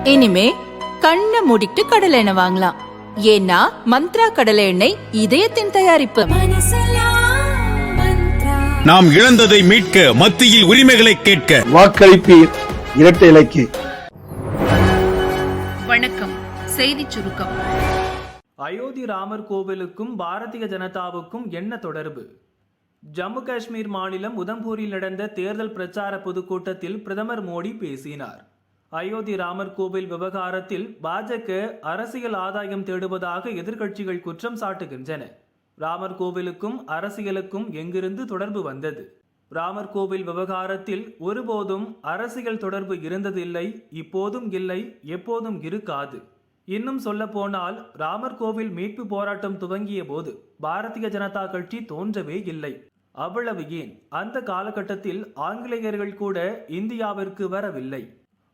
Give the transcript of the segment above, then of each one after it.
இனிமே கண்ணை மூடிட்டு கடலை எண்ணெய் வாங்கலாம். ஏன்னா மந்த்ரா கடலை எண்ணெய் இதயத்தின் தயாரிப்பு. நாம் இழந்ததை மீட்க, மத்தியில் உரிமைகளை கேட்க வாக்களிப்பீர் இரட்டை இலக்கு. வணக்கம். செய்தி சுருக்கம். அயோத்தி ராமர் கோவிலுக்கும் பாரதிய ஜனதாவுக்கும் என்ன தொடர்பு? ஜம்மு காஷ்மீர் மாநிலம் உதம்பூரில் நடந்த தேர்தல் பிரச்சார பொதுக்கூட்டத்தில் பிரதமர் மோடி பேசினார். அயோத்தி ராமர் கோவில் விவகாரத்தில் பாஜக அரசியல் ஆதாயம் தேடுவதாக எதிர்க்கட்சிகள் குற்றம் சாட்டுகின்றன. ராமர் கோவிலுக்கும் அரசியலுக்கும் எங்கிருந்து தொடர்பு வந்தது? ராமர் கோவில் விவகாரத்தில் ஒருபோதும் அரசியல் தொடர்பு இருந்ததில்லை, இப்போதும் இல்லை, எப்போதும் இருக்காது. இன்னும் சொல்ல போனால் ராமர் கோவில் மீட்பு போராட்டம் துவங்கிய போது பாரதிய ஜனதா கட்சி தோன்றவே இல்லை. அவ்வளவு ஏன், அந்த காலகட்டத்தில் ஆங்கிலேயர்கள் கூட இந்தியாவிற்கு வரவில்லை.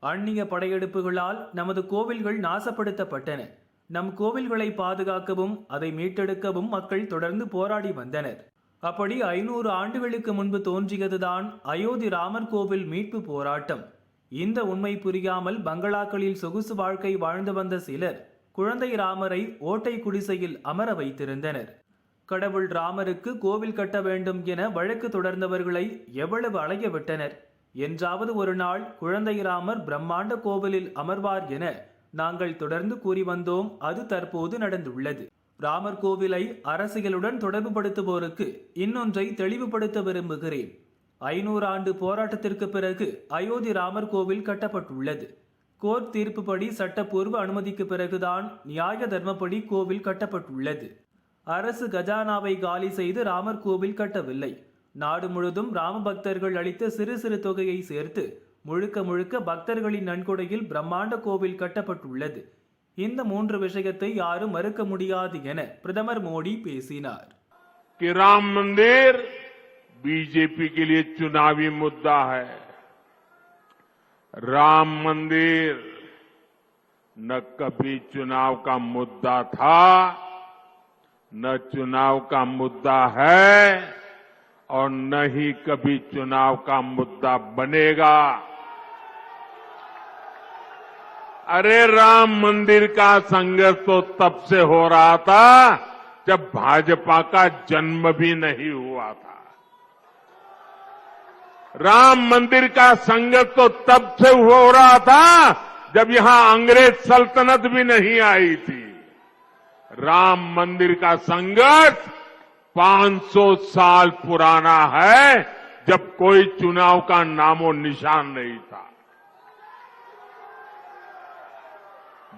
அந்நிய படையெடுப்புகளால் நமது கோவில்கள் நாசப்படுத்தப்பட்டன. நம் கோவில்களை பாதுகாக்கவும் அதை மீட்டெடுக்கவும் மக்கள் தொடர்ந்து போராடி வந்தனர். அப்படி 500 ஆண்டுகளுக்கு முன்பு தோன்றியதுதான் அயோத்தி ராமர் கோவில் மீட்பு போராட்டம். இந்த உண்மை புரியாமல் பங்களாக்களில் சொகுசு வாழ்க்கை வாழ்ந்து வந்த சிலர் குழந்தை ராமரை ஓட்டை குடிசையில் அமர வைத்திருந்தனர். கடவுள் ராமருக்கு கோவில் கட்ட வேண்டும் என வழக்கு தொடர்ந்தவர்களை எவ்வளவு அலைய விட்டனர். என்றாவது ஒரு நாள் குழந்தை ராமர் பிரம்மாண்ட கோவிலில் அமர்வார் என நாங்கள் தொடர்ந்து கூறி வந்தோம். அது தற்போது நடந்துள்ளது. ராமர் கோவிலை அரசியலுடன் தொடர்பு படுத்துவோருக்கு இன்னொன்றை தெளிவுபடுத்த விரும்புகிறேன். 500 ஆண்டு போராட்டத்திற்கு பிறகு அயோத்தி ராமர் கோவில் கட்டப்பட்டுள்ளது. கோர்ட் தீர்ப்புப்படி சட்டப்பூர்வ அனுமதிக்கு பிறகுதான் நியாய தர்மப்படி கோவில் கட்டப்பட்டுள்ளது. அரசு கஜானாவை காலி செய்து ராமர் கோவில் கட்டவில்லை. நாடு முழுதும் ராம பக்தர்கள் அளித்த சிறு சிறு தொகையை சேர்த்து முழுக்க முழுக்க பக்தர்களின் நன்கொடையில் பிரம்மாண்ட கோவில் கட்டப்பட்டுள்ளது. இந்த 3 விஷயத்தை யாரும் மறுக்க முடியாது என பிரதமர் மோடி பேசினார். राम मंदिर बीजेपी के लिए चुनावी मुद्दा है. राम मंदिर न कभी चुनाव का मुद्दा था, न चुनाव का मुद्दा है और न ही कभी चुनाव का मुद्दा बनेगा. अरे राम मंदिर का संघर्ष तो तब से हो रहा था जब भाजपा का जन्म भी नहीं हुआ था. राम मंदिर का संघर्ष तो तब से हो रहा था जब यहां अंग्रेज सल्तनत भी नहीं आई थी. राम मंदिर का संघर्ष 500 साल पुराना है, जब कोई चुनाव का नामो निशान नहीं था.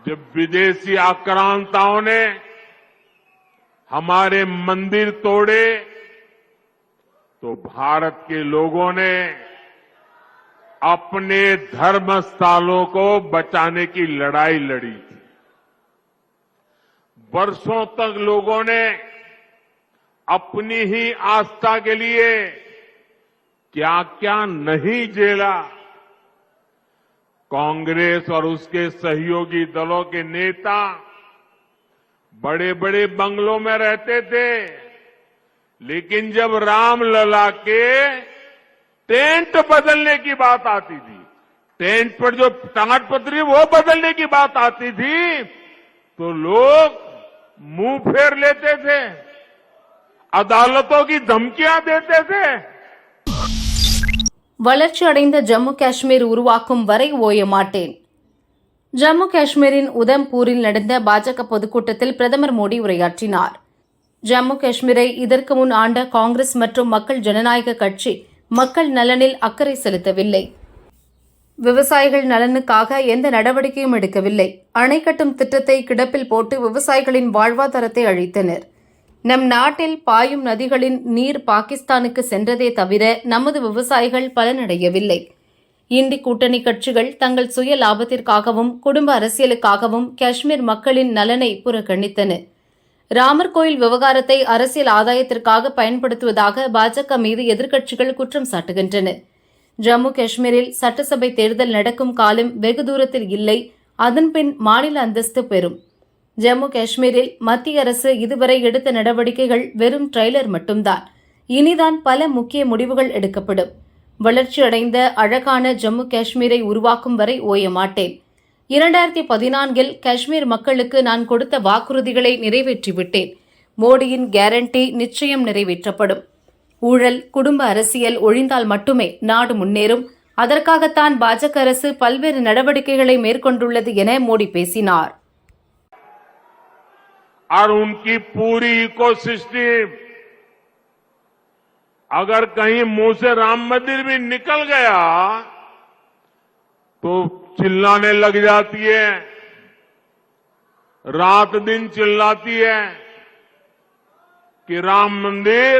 जब विदेशी आक्रांताओं ने हमारे मंदिर तोड़े तो भारत के लोगों ने अपने धर्म स्थलों को बचाने की लड़ाई लड़ी थी. वर्षों तक लोगों ने अपनी ही आस्था के लिए क्या क्या नहीं झेला. कांग्रेस और उसके सहयोगी दलों के नेता बड़े बड़े बंगलों में रहते थे, लेकिन जब रामलला के टेंट बदलने की बात आती थी, टेंट पर जो ताड़पत्री वो बदलने की बात आती थी, तो लोग मुंह फेर लेते थे, अदालतों की धमकियां देते थे. வளர்ச்சி அடைந்த ஜம்மு காஷ்மீர் உருவாக்கும் வரை ஓய மாட்டேன். ஜம்மு காஷ்மீரின் உதம்பூரில் நடந்த பாஜக பொதுக்கூட்டத்தில் பிரதமர் மோடி உரையாற்றினார். ஜம்மு காஷ்மீரை இதற்கு முன் ஆண்ட காங்கிரஸ் மற்றும் மக்கள் ஜனநாயக கட்சி மக்கள் நலனில் அக்கறை செலுத்தவில்லை. விவசாயிகள் நலனுக்காக எந்த நடவடிக்கையும் எடுக்கவில்லை. அணை கட்டும் திட்டத்தை கிடப்பில் போட்டு விவசாயிகளின் வாழ்வாதாரத்தை அழித்தனர். நம் நாட்டில் பாயும் நதிகளின் நீர் பாகிஸ்தானுக்கு சென்றதே தவிர நமது விவசாயிகள் பலனடையவில்லை. இந்தி கூட்டணி கட்சிகள் தங்கள் சுய லாபத்திற்காகவும் குடும்ப அரசியலுக்காகவும் காஷ்மீர் மக்களின் நலனை புறக்கணித்தன. ராமர் கோயில் விவகாரத்தை அரசியல் ஆதாயத்திற்காக பயன்படுத்துவதாக பாஜக மீது எதிர்க்கட்சிகள் குற்றம் சாட்டுகின்றன. ஜம்மு காஷ்மீரில் சட்டசபை தேர்தல் நடக்கும் காலம் வெகு தூரத்தில் இல்லை. அதன்பின் மாநில அந்தஸ்து பெறும். ஜம்மு காஷ்மீரில் மத்திய அரசு இதுவரை எடுத்த நடவடிக்கைகள் வெறும் ட்ரெய்லர் மட்டும்தான். இனிதான் பல முக்கிய முடிவுகள் எடுக்கப்படும். வளர்ச்சியடைந்த அழகான ஜம்மு காஷ்மீரை உருவாக்கும் வரை ஓய மாட்டேன். 2014 காஷ்மீர் மக்களுக்கு நான் கொடுத்த வாக்குறுதிகளை நிறைவேற்றிவிட்டேன். மோடியின் கேரண்டி நிச்சயம் நிறைவேற்றப்படும். ஊழல், குடும்ப அரசியல் ஒழிந்தால் மட்டுமே நாடு முன்னேறும். அதற்காகத்தான் பாஜக அரசு பல்வேறு நடவடிக்கைகளை மேற்கொண்டுள்ளது என மோடி பேசினார். और उनकी पूरी इकोसिस्टम अगर कहीं मुंह से राम मंदिर भी निकल गया तो चिल्लाने लग जाती है, रात दिन चिल्लाती है कि राम मंदिर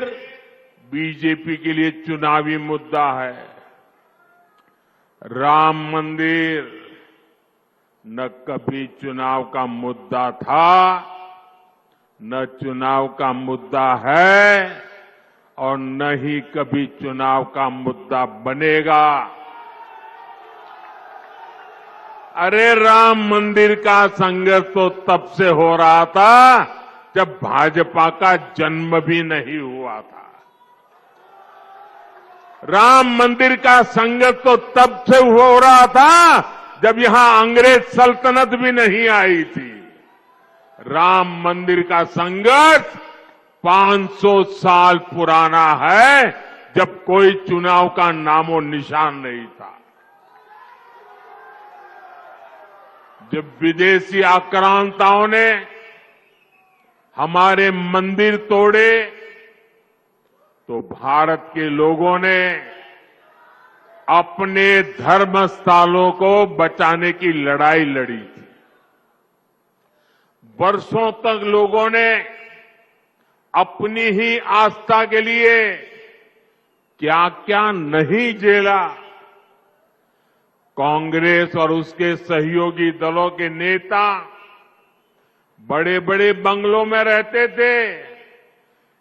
बीजेपी के लिए चुनावी मुद्दा है. राम मंदिर न कभी चुनाव का मुद्दा था, न चुनाव का मुद्दा है और न ही कभी चुनाव का मुद्दा बनेगा. अरे राम मंदिर का संघर्ष तो तब से हो रहा था जब भाजपा का जन्म भी नहीं हुआ था. राम मंदिर का संघर्ष तो तब से हो रहा था जब यहां अंग्रेज सल्तनत भी नहीं आई थी. राम मंदिर का संघर्ष 500 साल पुराना है, जब कोई चुनाव का नामो निशान नहीं था. जब विदेशी आक्रांताओं ने हमारे मंदिर तोड़े तो भारत के लोगों ने अपने धर्म स्थलों को बचाने की लड़ाई लड़ी थी. वर्षों तक लोगों ने अपनी ही आस्था के लिए क्या क्या नहीं झेला. कांग्रेस और उसके सहयोगी दलों के नेता बड़े बड़े बंगलों में रहते थे,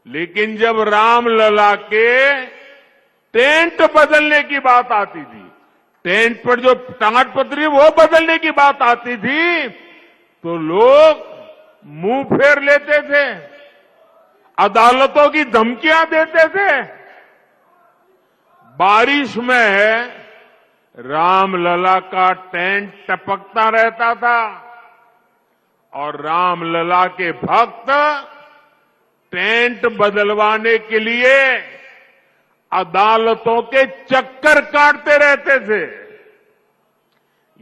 लेकिन जब रामलला के टेंट बदलने की बात आती थी, टेंट पर जो टाट पतरी वो बदलने की बात आती थी, तो लोग मुंह फेर लेते थे, अदालतों की धमकियां देते थे. बारिश में रामलला का टेंट टपकता रहता था और रामलला के भक्त टेंट बदलवाने के लिए अदालतों के चक्कर काटते रहते थे.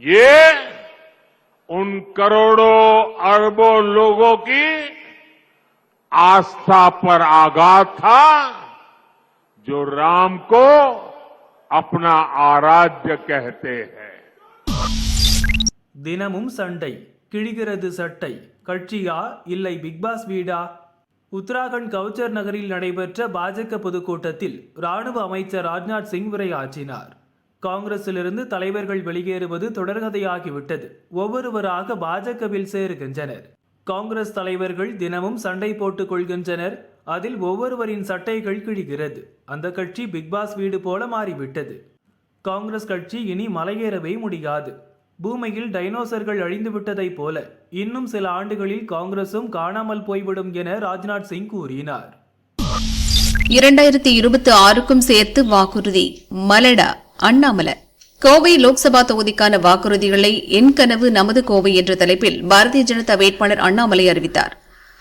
ये उन करोड़ों अरबों लोगों की आस्था पर आघात था जो राम को अपना आराध्य कहते हैं. தினமும் சண்டை, கிழிகிறது சட்டை, கட்சியா இல்லை பிக்பாஸ் வீடா? உத்தராகண்ட் கவுச்சர் நகரில் நடைபெற்ற பாஜக பொதுக்கூட்டத்தில் ராணுவ அமைச்சர் ராஜ்நாத் சிங் உரையாற்றினார். காங்கிரசிலிருந்து தலைவர்கள் வெளியேறுவது தொடர்கதையாகிவிட்டது. ஒவ்வொருவராக பாஜகவில் சேருகின்றனர். காங்கிரஸ் தலைவர்கள் தினமும் சண்டை போட்டுக் கொள்கின்றனர். அதில் ஒவ்வொருவரின் சட்டைகள் கிழிகிறது. அந்த கட்சி பிக்பாஸ் வீடு போல மாறிவிட்டது. காங்கிரஸ் கட்சி இனி மலையேறவே முடியாது. பூமியில் டைனோசர்கள் அழிந்துவிட்டதைப் போல இன்னும் சில ஆண்டுகளில் காங்கிரசும் காணாமல் போய்விடும் என ராஜ்நாத் சிங் கூறினார். 2026க்கும் சேர்த்து வாக்குறுதி மலடா அண்ணாமலை. கோவை லோக்சபா தொகுதிக்கான வாக்குறுதிகளை என் கனவு நமது கோவை என்ற தலைப்பில் பாரதிய ஜனதா வேட்பாளர் அண்ணாமலை அறிவித்தார்.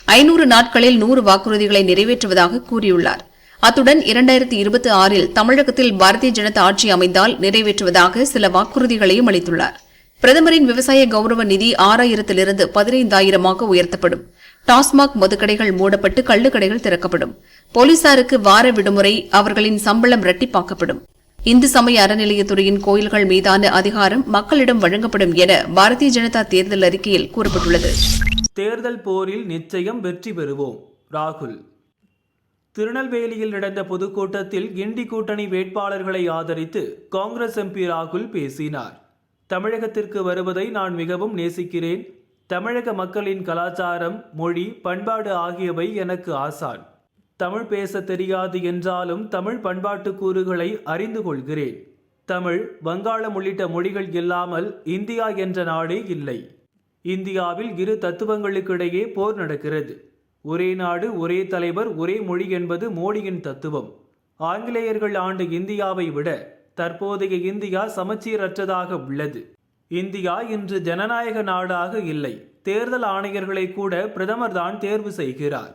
500 நாட்களில் 100 வாக்குறுதிகளை நிறைவேற்றுவதாக கூறியுள்ளார். அத்துடன் 2026இல் தமிழகத்தில் பாரதிய ஜனதா ஆட்சி அமைந்தால் நிறைவேற்றுவதாக சில வாக்குறுதிகளையும் அளித்துள்ளார். பிரதமரின் விவசாய கௌரவ நிதி 6000லிருந்து 15000 உயர்த்தப்படும். டாஸ்மாக் மதுக்கடைகள் மூடப்பட்டு கள்ளுக்கடைகள் திறக்கப்படும். போலீசாருக்கு வார விடுமுறை, அவர்களின் சம்பளம் இரட்டிப்பாக்கப்படும். இந்து சமய அறநிலையத்துறையின் கோயில்கள் மீதான அதிகாரம் மக்களிடம் வழங்கப்படும் என பாரதிய ஜனதா தேர்தல் அறிக்கையில் கூறப்பட்டுள்ளது. தேர்தல் போரில் நிச்சயம் வெற்றி பெறுவோம், ராகுல். திருநெல்வேலியில் நடந்த பொதுக்கூட்டத்தில் கிண்டி கூட்டணி வேட்பாளர்களை ஆதரித்து காங்கிரஸ் எம்பி ராகுல் பேசினார். தமிழகத்திற்கு வருவதை நான் மிகவும் நேசிக்கிறேன். தமிழக மக்களின் கலாச்சாரம், மொழி, பண்பாடு ஆகியவை எனக்கு ஆசான். தமிழ் பேச தெரியாது என்றாலும் தமிழ் பண்பாட்டு கூறுகளை அறிந்து கொள்கிறேன். தமிழ், வங்காளம் உள்ளிட்ட மொழிகள் இல்லாமல் இந்தியா என்ற நாடே இல்லை. இந்தியாவில் இரு தத்துவங்களுக்கிடையே போர் நடக்கிறது. ஒரே நாடு, ஒரே தலைவர், ஒரே மொழி என்பது மோடியின் தத்துவம். ஆங்கிலேயர்கள் ஆண்ட இந்தியாவை விட தற்போதைய இந்தியா சமச்சீரற்றதாக உள்ளது. இந்தியா இன்று ஜனநாயக நாடாக இல்லை. தேர்தல் ஆணையர்களை கூட பிரதமர் தான் தேர்வு செய்கிறார்.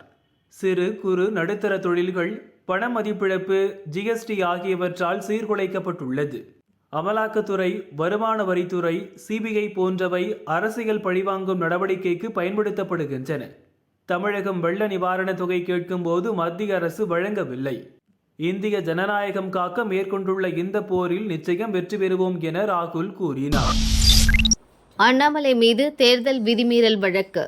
சிறு குறு நடுத்தர தொழில்கள் பண மதிப்பிழப்பு, ஜிஎஸ்டி ஆகியவற்றால் சீர்குலைக்கப்பட்டுள்ளது. அமலாக்கத்துறை, வருமான வரித்துறை, சிபிஐ போன்றவை அரசியல் பழிவாங்கும் நடவடிக்கைக்கு பயன்படுத்தப்படுகின்றன. தமிழகம் வெள்ள நிவாரணத் தொகை கேட்கும்போது மத்திய அரசு வழங்கவில்லை. இந்திய ஜனநாயகம் காக்க மேற்கொண்டுள்ள இந்த போரில் நிச்சயம் வெற்றி பெறுவோம் என ராகுல் கூறினார். அண்ணாமலை மீது தேர்தல் விதிமீறல் வழக்கு.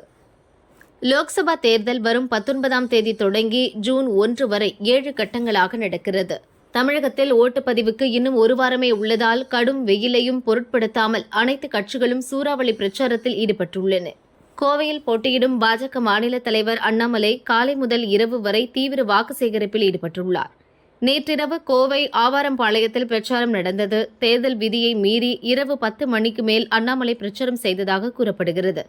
லோக்சபா தேர்தல் வரும் 19ஆம் தேதி தொடங்கி ஜூன் 1 வரை 7 கட்டங்களாக நடக்கிறது. தமிழகத்தில் ஓட்டுப்பதிவுக்கு இன்னும் ஒரு வாரமே உள்ளதால் கடும் வெயிலையும் பொருட்படுத்தாமல் அனைத்து கட்சிகளும் சூறாவளி பிரச்சாரத்தில் ஈடுபட்டுள்ளன. கோவையில் போட்டியிடும் பாஜக மாநில தலைவர் அண்ணாமலை காலை முதல் இரவு வரை தீவிர வாக்கு சேகரிப்பில் ஈடுபட்டுள்ளார். நேற்றிரவு கோவை ஆவாரம்பாளையத்தில் பிரச்சாரம் நடந்தது. தேர்தல் விதியை மீறி இரவு 10 மணிக்கு மேல் அண்ணாமலை பிரச்சாரம் செய்ததாக கூறப்படுகிறது.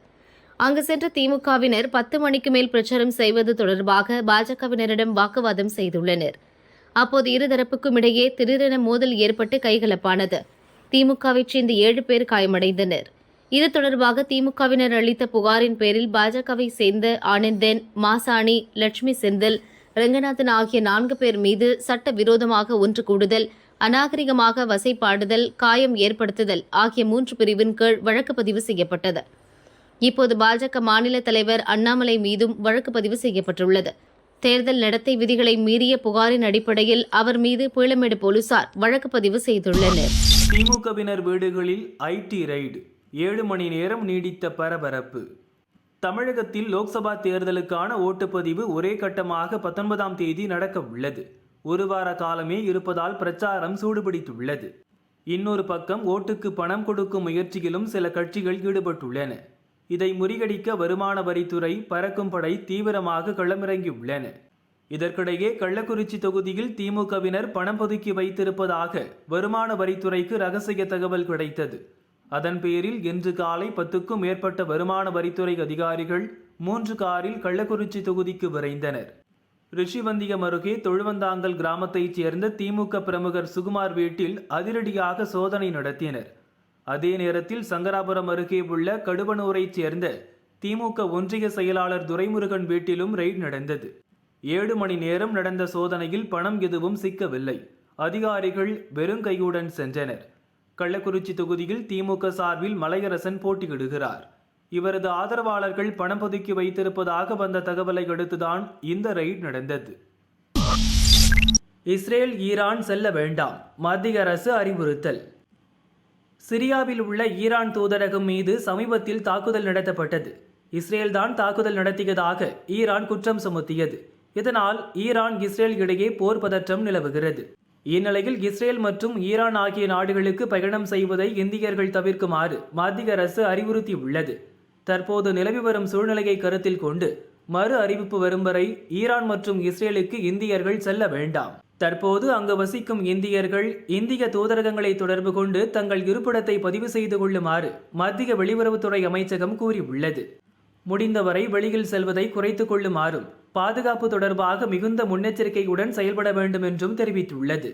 அங்கு சென்ற திமுகவினர் 10 மணிக்கு மேல் பிரச்சாரம் செய்வது தொடர்பாக பாஜகவினரிடம் வாக்குவாதம் செய்துள்ளனர். அப்போது இருதரப்புக்கும் இடையே திடீரென மோதல் ஏற்பட்டு கைகலப்பானது. திமுகவைச் சேர்ந்த 7 பேர் காயமடைந்தனர். இது தொடர்பாக திமுகவினர் அளித்த புகாரின் பேரில் பாஜகவை சேர்ந்த ஆனந்தன், மாசாணி, லட்சுமி செந்தில், ரங்கநாதன் ஆகிய 4 பேர் மீது சட்ட விரோதமாக ஒன்று கூடுதல், அநாகரிகமாக வசைபாடுதல், காயம் ஏற்படுத்துதல் ஆகிய 3 பிரிவின் கீழ் வழக்கு பதிவு செய்யப்பட்டது. இப்போது பாஜக மாநில தலைவர் அண்ணாமலை மீதும் வழக்கு பதிவு செய்யப்பட்டுள்ளது. தேர்தல் நடத்தை விதிகளை மீறிய புகாரின் அடிப்படையில் அவர் மீது பீளமேடு போலீசார் வழக்கு பதிவு செய்துள்ளனர். திமுகவினர் வீடுகளில் ஐடி ரெய்டு, 7 மணி நேரம் நீடித்த பரபரப்பு. தமிழகத்தில் லோக்சபா தேர்தலுக்கான ஓட்டுப்பதிவு ஒரே கட்டமாக 19ஆம் தேதி நடக்க உள்ளது. ஒரு வார காலமே இருப்பதால் பிரச்சாரம் சூடுபிடித்துள்ளது. இன்னொரு பக்கம் ஓட்டுக்கு பணம் கொடுக்கும் முயற்சியிலும் சில கட்சிகள் ஈடுபட்டுள்ளன. இதை முறியடிக்க வருமான வரித்துறை, பறக்கும் படை தீவிரமாக களமிறங்கியுள்ளன. இதற்கிடையே கள்ளக்குறிச்சி தொகுதியில் திமுகவினர் பணம் பதுக்கி வைத்திருப்பதாக வருமான வரித்துறைக்கு ரகசிய தகவல் கிடைத்தது. அதன் பேரில் இன்று காலை 10க்கும் மேற்பட்ட வருமான வரித்துறை அதிகாரிகள் 3 காரில் கள்ளக்குறிச்சி தொகுதிக்கு விரைந்தனர். ரிஷிவந்தியம் அருகே தொழுவந்தாங்கல் கிராமத்தைச் சேர்ந்த திமுக பிரமுகர் சுகுமார் வீட்டில் அதிரடியாக சோதனை நடத்தினர். அதே நேரத்தில் சங்கராபுரம் அருகே உள்ள கடுவனூரைச் சேர்ந்த திமுக ஒன்றிய செயலாளர் துரைமுருகன் வீட்டிலும் ரெய்டு நடந்தது. 7 மணி நேரம் நடந்த சோதனையில் பணம் எதுவும் சிக்கவில்லை. அதிகாரிகள் வெறுங்கையுடன் சென்றனர். கள்ளக்குறிச்சி தொகுதியில் திமுக சார்பில் மலையரசன் போட்டியிடுகிறார். இவரது ஆதரவாளர்கள் பணம் பதுக்கி வைத்திருப்பதாக வந்த தகவலை அடுத்துதான் இந்த ரெய்டு நடந்தது. இஸ்ரேல் ஈரான் செல்ல வேண்டாம், மத்திய அரசு அறிவுறுத்தல். சிரியாவில் உள்ள ஈரான் தூதரகம் மீது சமீபத்தில் தாக்குதல் நடத்தப்பட்டது. இஸ்ரேல் தான் தாக்குதல் நடத்தியதாக ஈரான் குற்றம் சுமத்தியது. இதனால் ஈரான் இஸ்ரேல் இடையே போர் பதற்றம் நிலவுகிறது. இந்நிலையில் இஸ்ரேல் மற்றும் ஈரான் ஆகிய நாடுகளுக்கு பயணம் செய்வதை இந்தியர்கள் தவிர்க்குமாறு மத்திய அரசு அறிவுறுத்தியுள்ளது. தற்போது நிலவி வரும் சூழ்நிலையை கருத்தில் கொண்டு மறு அறிவிப்பு வரும் வரை ஈரான் மற்றும் இஸ்ரேலுக்கு இந்தியர்கள் செல்ல வேண்டாம். தற்போது அங்கு வசிக்கும் இந்தியர்கள் இந்திய தூதரகங்களை தொடர்பு கொண்டு தங்கள் இருப்பிடத்தை பதிவு செய்து கொள்ளுமாறு மத்திய வெளியுறவுத்துறை அமைச்சகம் கூறியுள்ளது. முடிந்தவரை வெளியில் செல்வதை குறைத்துக் கொள்ளுமாறும் பாதுகாப்பு தொடர்பாக மிகுந்த முன்னெச்சரிக்கையுடன் செயல்பட வேண்டும் என்றும் தெரிவித்துள்ளது.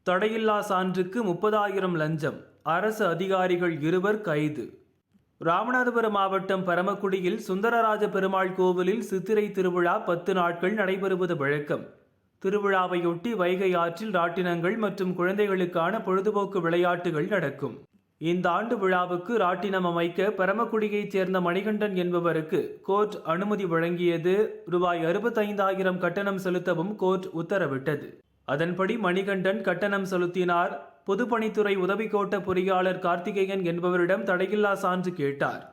தடையில்லா சான்றுக்கு 30,000 லஞ்சம், அரசு அதிகாரிகள் 2 கைது. ராமநாதபுரம் மாவட்டம் பரமக்குடியில் சுந்தரராஜ பெருமாள் கோவிலில் சித்திரை திருவிழா 10 நாட்கள் நடைபெறுவது வழக்கம். திருவிழாவையொட்டி வைகை ஆற்றில் ராட்டினங்கள் மற்றும் குழந்தைகளுக்கான பொழுதுபோக்கு விளையாட்டுகள் நடக்கும். இந்த ஆண்டு விழாவுக்கு ராட்டினம் அமைக்க பரமக்குடியைச் சேர்ந்த மணிகண்டன் என்பவருக்கு கோர்ட் அனுமதி வழங்கியது. ரூபாய் 65,000 கட்டணம் செலுத்தவும் கோர்ட் உத்தரவிட்டது. அதன்படி மணிகண்டன் கட்டணம் செலுத்தினார். பொதுப்பணித்துறை உதவி கோட்ட பொறியாளர் கார்த்திகேயன் என்பவரிடம் தடையில்லா சான்று கேட்டார்.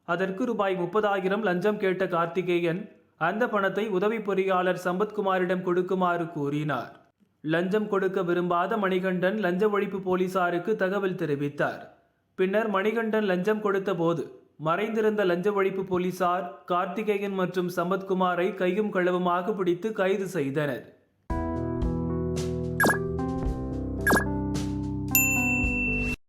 அதற்கு ரூபாய் 30,000 லஞ்சம் கேட்ட கார்த்திகேயன் அந்த பணத்தை உதவி பொறியாளர் சம்பத்குமாரிடம் கொடுக்குமாறு கூறினார். லஞ்சம் கொடுக்க விரும்பாத மணிகண்டன் லஞ்ச ஒழிப்பு போலீசாருக்கு தகவல் தெரிவித்தார். பின்னர் மணிகண்டன் லஞ்சம் கொடுத்த போது மறைந்திருந்த லஞ்ச ஒழிப்பு போலீசார் கார்த்திகேயன் மற்றும் சம்பத்குமாரை கையும் களவுமாக பிடித்து கைது செய்தனர்.